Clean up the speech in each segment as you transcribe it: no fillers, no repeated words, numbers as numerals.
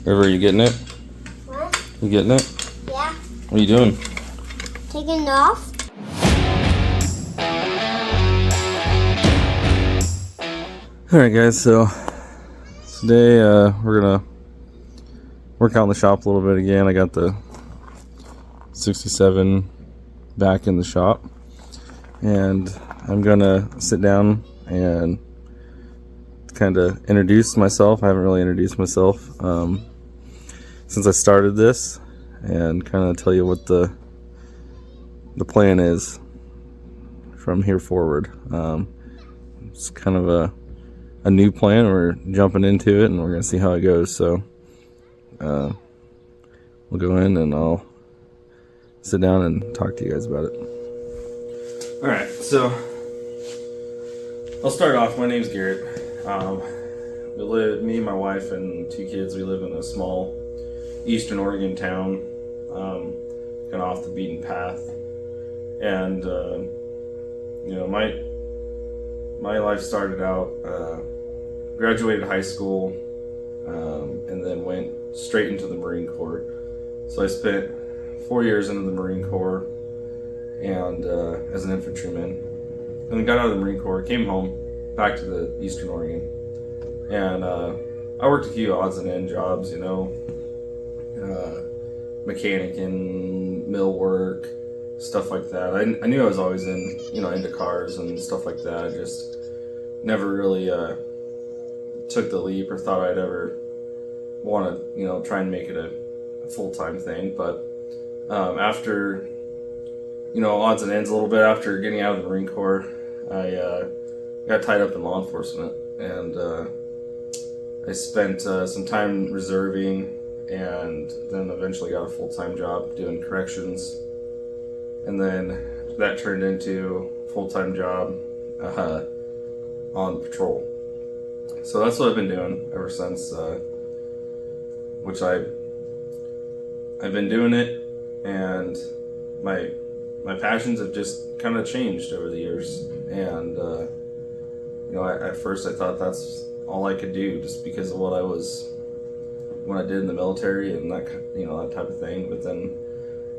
River, are you getting it? What? You getting it? Yeah. What are you doing? Taking it off? Alright guys, so today we're gonna work out in the shop a little bit again. I got the 67 back in the shop, and I'm gonna sit down and kind of introduce myself. I haven't really introduced myself since I started this, and kind of tell you what the plan is from here forward. It's kind of a new plan. We're jumping into it and we're gonna see how it goes. So we'll go in and I'll sit down and talk to you guys about it. Alright, so I'll start off. My name's Garrett. Me, my wife, and 2 kids, we live in a small eastern Oregon town, kind of off the beaten path. And my life started out, graduated high school, and then went straight into the Marine Corps. So I spent 4 years into the Marine Corps and as an infantryman, and then got out of the Marine Corps, came home back to the Eastern Oregon, and I worked a few odds and end jobs, mechanic and mill work, stuff like that. I knew I was always into cars and stuff like that. I just never really took the leap or thought I'd ever want to try and make it a full-time thing. But after odds and ends, a little bit after getting out of the Marine Corps, I got tied up in law enforcement, and I spent some time reserving, and then eventually got a full-time job doing corrections, and then that turned into a full-time job on patrol. So that's what I've been doing ever since, which I've been doing it, and my passions have just kind of changed over the years. And at first I thought that's all I could do, just because of what I did in the military and that type of thing. But then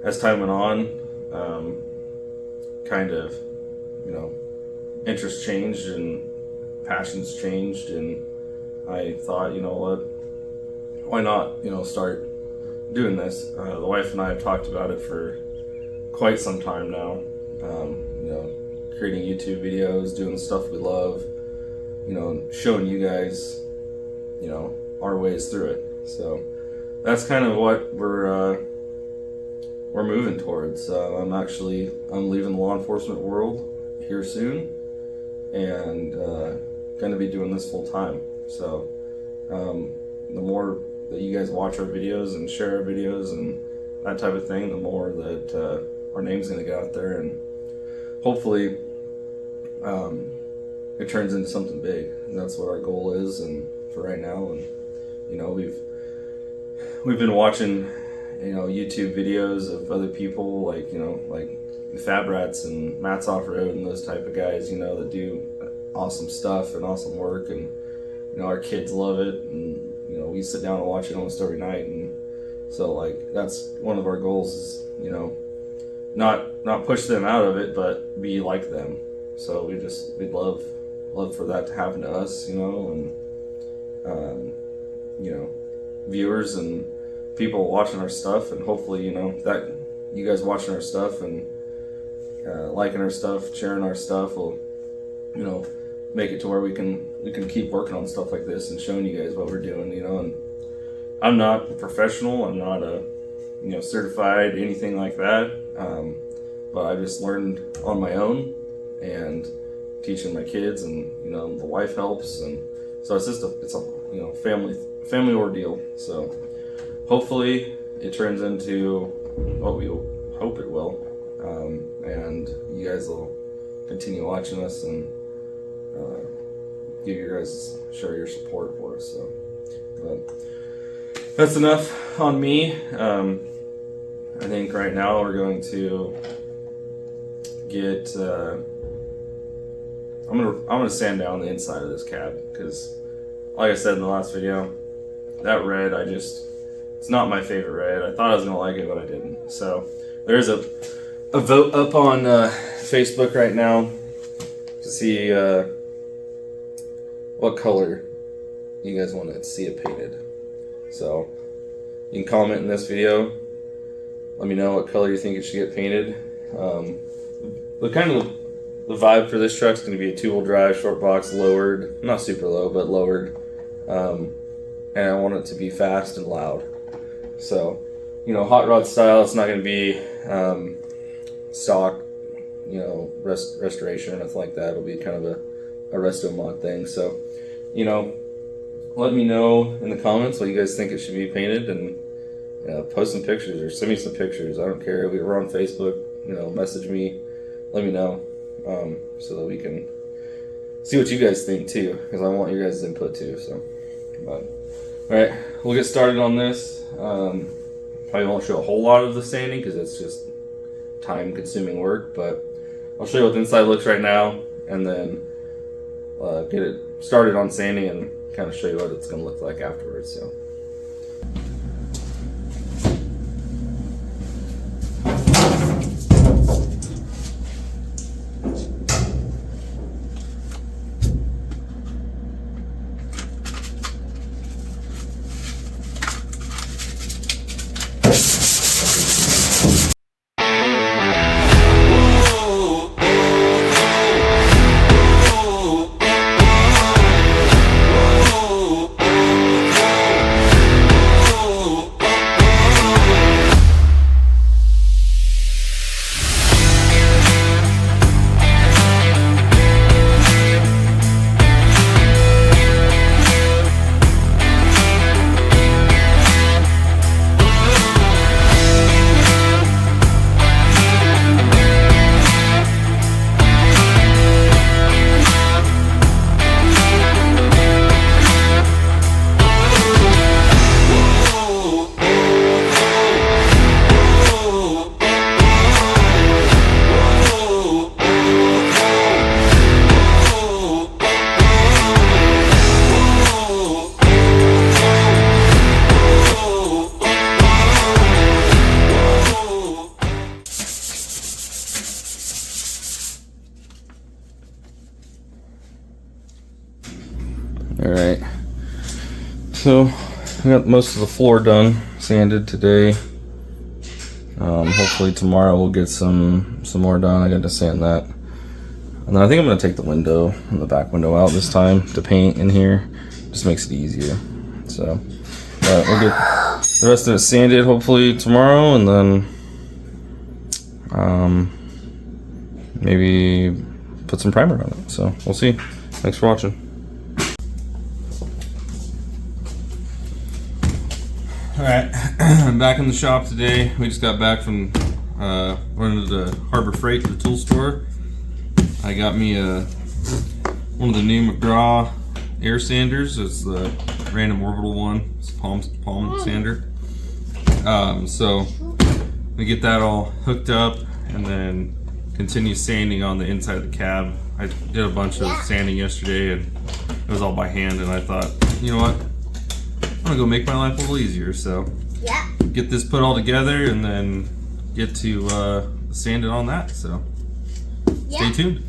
as time went on, kind of interest changed and passions changed, and I thought, why not start doing this. The wife and I have talked about it for quite some time now, creating YouTube videos, doing the stuff we love, showing you guys our ways through it. So that's kind of what we're moving towards. I'm leaving the law enforcement world here soon, and going to be doing this full time. So the more that you guys watch our videos and share our videos and that type of thing, the more that our name's going to get out there, and hopefully it turns into something big. And that's what our goal is, and for right now. And we've been watching YouTube videos of other people, like the Fab Rats and Matt's Off Road and those type of guys, that do awesome stuff and awesome work, and our kids love it, and we sit down and watch it almost every night. And so that's one of our goals is not push them out of it, but be like them. So we'd love for that to happen to us, and viewers and people watching our stuff, and hopefully that you guys watching our stuff and liking our stuff, sharing our stuff will make it to where we can keep working on stuff like this and showing you guys what we're doing. And I'm not a professional, I'm not a certified anything like that, but I just learned on my own and teaching my kids, and the wife helps, and so it's a family ordeal. So hopefully it turns into what we hope it will, and you guys will continue watching us and share your support for us. So but that's enough on me. I think right now we're going to get I'm gonna sand down the inside of this cab, because like I said in the last video, that red, I just It's not my favorite red. I thought I was gonna like it, but I didn't. So there's a vote up on Facebook right now to see what color you guys want to see it painted. So you can comment in this video. Let me know what color you think it should get painted. The vibe for this truck is going to be a 2-wheel drive, short box, lowered, not super low, but lowered. And I want it to be fast and loud. So, you know, hot rod style. It's not going to be stock, you know, restoration or nothing like that. It'll be kind of a resto mod thing. So, you know, let me know in the comments what you guys think it should be painted, and post some pictures or send me some pictures. I don't care. We're on Facebook. You know, message me. Let me know so that we can see what you guys think too, because I want your guys' input too. So, but all right, we'll get started on this. Probably won't show a whole lot of the sanding because it's just time-consuming work, but I'll show you what the inside looks right now, and then get it started on sanding and kind of show you what it's going to look like afterwards. So. Alright, so I got most of the floor done, sanded today. Hopefully tomorrow we'll get some more done. I got to sand that. And then I think I'm going to take the window and the back window out this time to paint in here. Just makes it easier. So, we'll get the rest of it sanded hopefully tomorrow, and then maybe put some primer on it. So, we'll see. Thanks for watching. Alright, I'm back in the shop today. We just got back from running to the Harbor Freight to the tool store. I got me one of the new McGraw air sanders. It's the random orbital one. It's a palm sander. So I'm gonna get that all hooked up and then continue sanding on the inside of the cab. I did a bunch of sanding yesterday and it was all by hand, and I thought, you know what? I'm gonna go make my life a little easier, so get this put all together and then get to sand it on that. So stay tuned.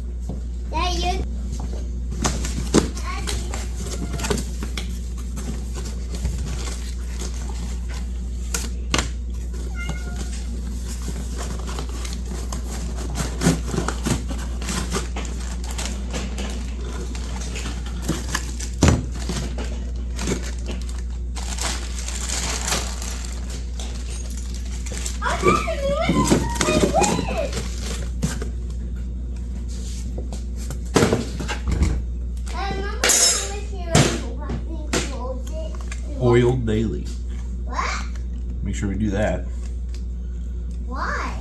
Oiled daily. What? Make sure we do that. Why?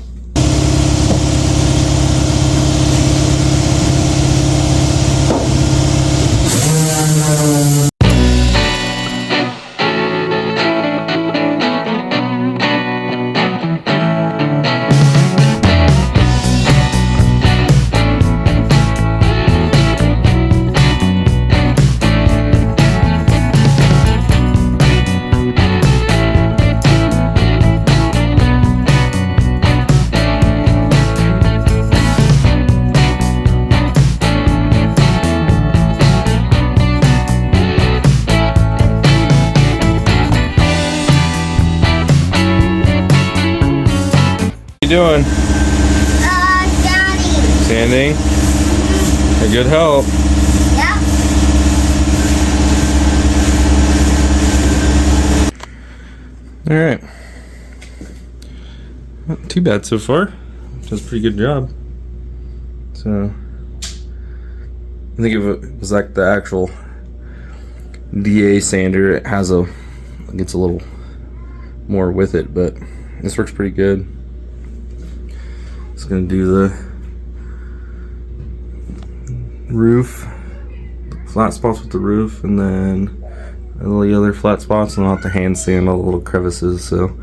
you doing? Daddy. Sanding? A good help. Yep. Alright. Not too bad so far. Does a pretty good job. So, I think if it was like the actual DA sander, it gets a little more with it, but this works pretty good. Just gonna do the roof, flat spots with the roof, and then all the other flat spots, and I'll have to hand sand all the little crevices, so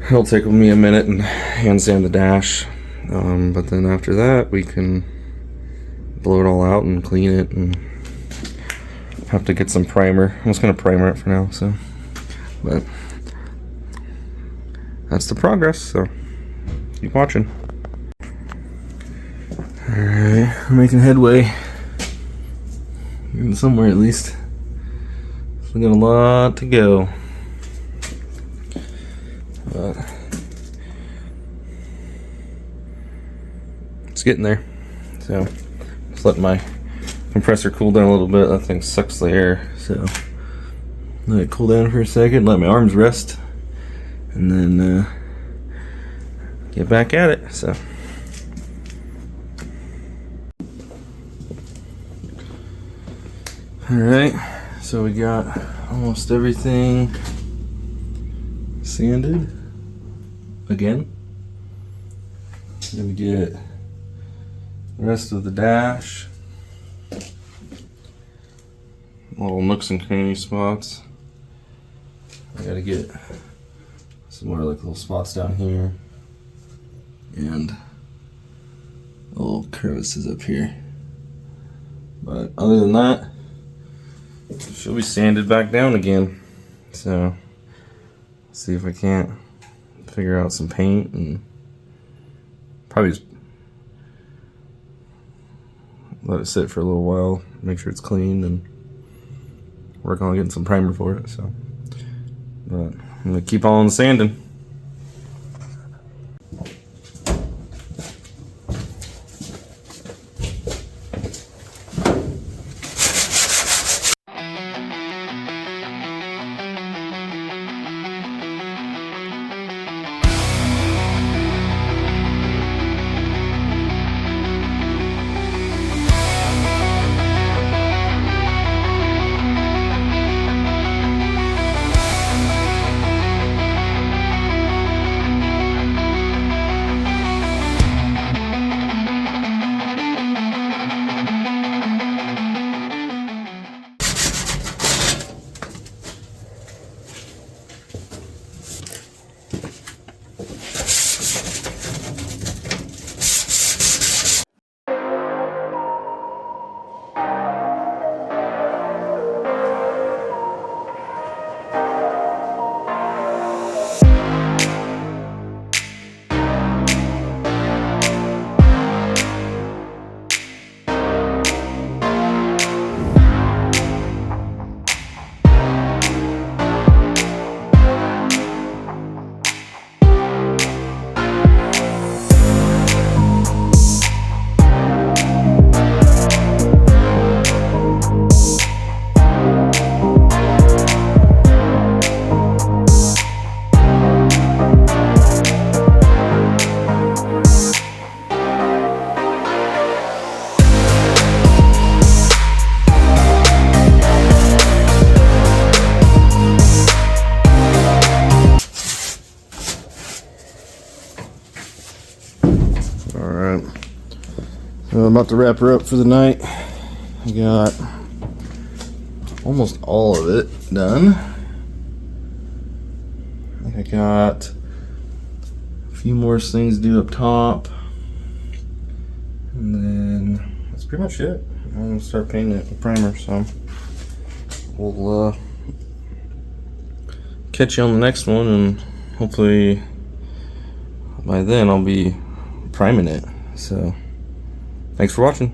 it'll take me a minute and hand sand the dash, but then after that we can blow it all out and clean it, and have to get some primer. I'm just gonna primer it for now, so, but that's the progress, so keep watching. Alright, we're making headway. Getting somewhere at least. We got a lot to go. But it's getting there. So just letting my compressor cool down a little bit. That thing sucks the air. So let it cool down for a second, let my arms rest, and then get back at it. So alright, so we got almost everything sanded again. Then we get the rest of the dash, little nooks and cranny spots. I gotta get some more like little spots down here and little crevices up here. But other than that, she'll be sanded back down again. So see if I can't figure out some paint, and probably just let it sit for a little while, make sure it's clean, and work on getting some primer for it. So, but I'm gonna keep on sanding. Alright, so I'm about to wrap her up for the night. I got almost all of it done. I think I got a few more things to do up top, and then that's pretty much it. I'm gonna start painting it with primer, so we'll catch you on the next one, and hopefully by then I'll be priming it. So thanks for watching.